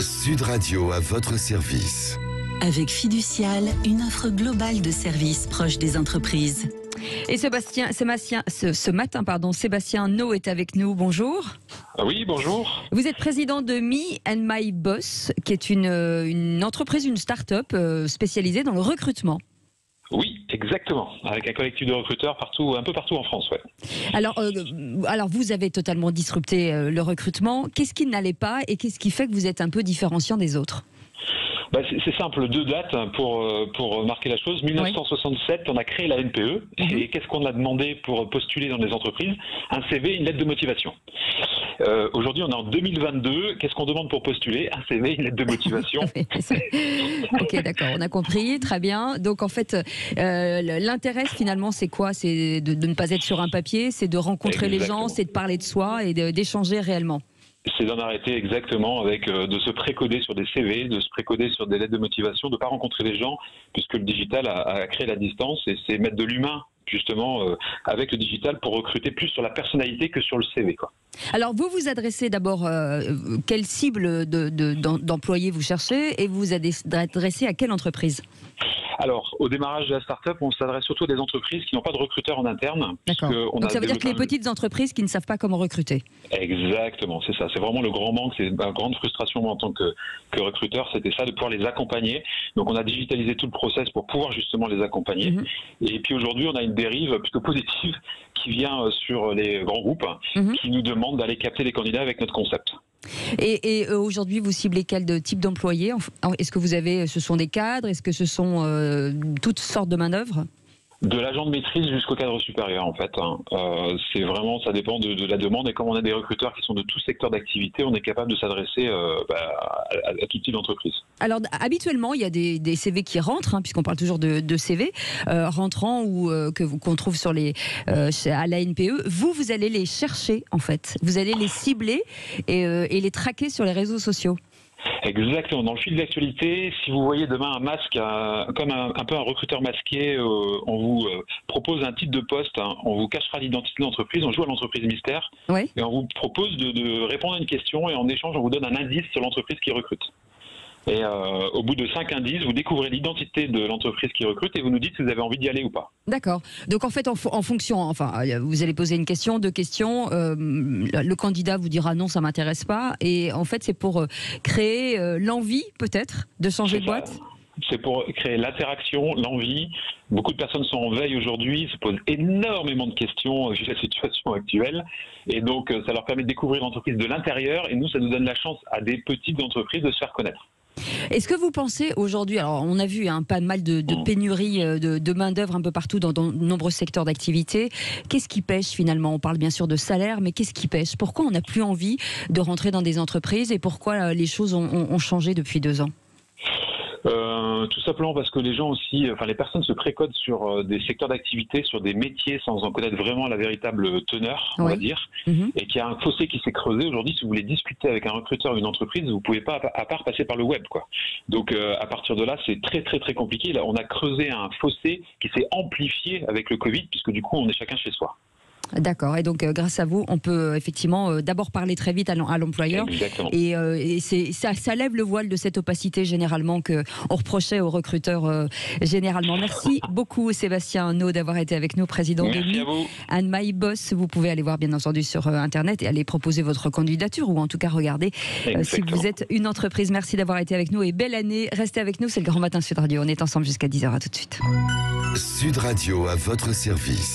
Sud Radio à votre service. Avec Fiducial, une offre globale de services proche des entreprises. Et ce matin, Sébastien No est avec nous. Bonjour. Oui, bonjour. Vous êtes président de Me and My Boss, qui est une entreprise, une start-up spécialisée dans le recrutement. Oui, exactement. Avec un collectif de recruteurs un peu partout en France. Ouais. Alors, vous avez totalement disrupté le recrutement. Qu'est-ce qui n'allait pas et qu'est-ce qui fait que vous êtes un peu différenciant des autres ? C'est simple, deux dates pour marquer la chose. 1967, on a créé la NPE. Et qu'est-ce qu'on a demandé pour postuler dans les entreprises ? Un CV, une lettre de motivation. Aujourd'hui, on est en 2022. Qu'est-ce qu'on demande pour postuler ? Un CV, une lettre de motivation. Ok, d'accord, on a compris, très bien. Donc en fait, l'intérêt finalement, c'est quoi ? C'est de ne pas être sur un papier, c'est de rencontrer les gens, c'est de parler de soi et d'échanger réellement. C'est d'en arrêter exactement avec de se précoder sur des CV, de se précoder sur des lettres de motivation, de ne pas rencontrer les gens, puisque le digital a créé la distance, et c'est mettre de l'humain justement avec le digital pour recruter plus sur la personnalité que sur le CV, quoi. Alors vous vous adressez d'abord, quelle cible d'employés vous cherchez, et vous vous adressez à quelle entreprise ? Alors, au démarrage de la start-up, on s'adresse surtout à des entreprises qui n'ont pas de recruteurs en interne. D'accord. Donc ça veut dire que les petites entreprises qui ne savent pas comment recruter. Exactement, c'est ça. C'est vraiment le grand manque, c'est ma grande frustration moi, en tant que recruteur, c'était ça, de pouvoir les accompagner. Donc on a digitalisé tout le process pour pouvoir justement les accompagner. Et puis aujourd'hui, on a une dérive plutôt positive qui vient sur les grands groupes qui nous demandent d'aller capter les candidats avec notre concept. Et aujourd'hui, vous ciblez quel type d'employés ? Est-ce que ce sont des cadres ? Est-ce que ce sont toutes sortes de manœuvres ? De l'agent de maîtrise jusqu'au cadre supérieur, en fait. C'est vraiment, ça dépend de la demande. Et comme on a des recruteurs qui sont de tout secteur d'activité, on est capable de s'adresser à tout type d'entreprise. Alors, habituellement, il y a des CV qui rentrent, puisqu'on parle toujours de CV rentrants ou qu'on trouve à la NPE. Vous allez les chercher, en fait. Vous allez les cibler et les traquer sur les réseaux sociaux. Exactement. Dans le fil de l'actualité, si vous voyez demain un masque, comme un peu un recruteur masqué, on vous propose un titre de poste, on vous cachera l'identité de l'entreprise, on joue à l'entreprise mystère, et on vous propose de répondre à une question, et en échange, on vous donne un indice sur l'entreprise qui recrute. Et au bout de 5 indices, vous découvrez l'identité de l'entreprise qui recrute et vous nous dites si vous avez envie d'y aller ou pas. D'accord. Donc en fait, en fonction, vous allez poser une question, 2 questions, le candidat vous dira non, ça m'intéresse pas. Et en fait, c'est pour créer l'envie peut-être de changer de boîte. C'est pour créer l'interaction, l'envie. Beaucoup de personnes sont en veille aujourd'hui, se posent énormément de questions vu la situation actuelle. Et donc, ça leur permet de découvrir l'entreprise de l'intérieur. Et nous, ça nous donne la chance à des petites entreprises de se faire connaître. Est-ce que vous pensez aujourd'hui, alors on a vu pas mal de pénuries de main-d'œuvre un peu partout dans de nombreux secteurs d'activité. Qu'est-ce qui pêche finalement ? On parle bien sûr de salaire, mais qu'est-ce qui pêche ? Pourquoi on n'a plus envie de rentrer dans des entreprises et pourquoi les choses ont changé depuis 2 ans ? Tout simplement parce que les gens aussi, les personnes se précodent sur des secteurs d'activité, sur des métiers sans en connaître vraiment la véritable teneur, on va dire, et qu'il y a un fossé qui s'est creusé. Aujourd'hui, si vous voulez discuter avec un recruteur ou une entreprise, vous pouvez pas à part passer par le web, quoi. Donc à partir de là, c'est très très très compliqué. Là, on a creusé un fossé qui s'est amplifié avec le Covid, puisque du coup, on est chacun chez soi. D'accord, et donc grâce à vous, on peut effectivement d'abord parler très vite à l'employeur. Exactement. Et ça lève le voile de cette opacité généralement qu'on reprochait aux recruteurs généralement. Merci beaucoup Sébastien No d'avoir été avec nous, président de Me and My Boss. Vous pouvez aller voir bien entendu sur Internet et aller proposer votre candidature ou en tout cas regarder si vous êtes une entreprise. Merci d'avoir été avec nous et belle année. Restez avec nous, c'est le Grand Matin Sud Radio. On est ensemble jusqu'à 10h, à tout de suite. Sud Radio à votre service.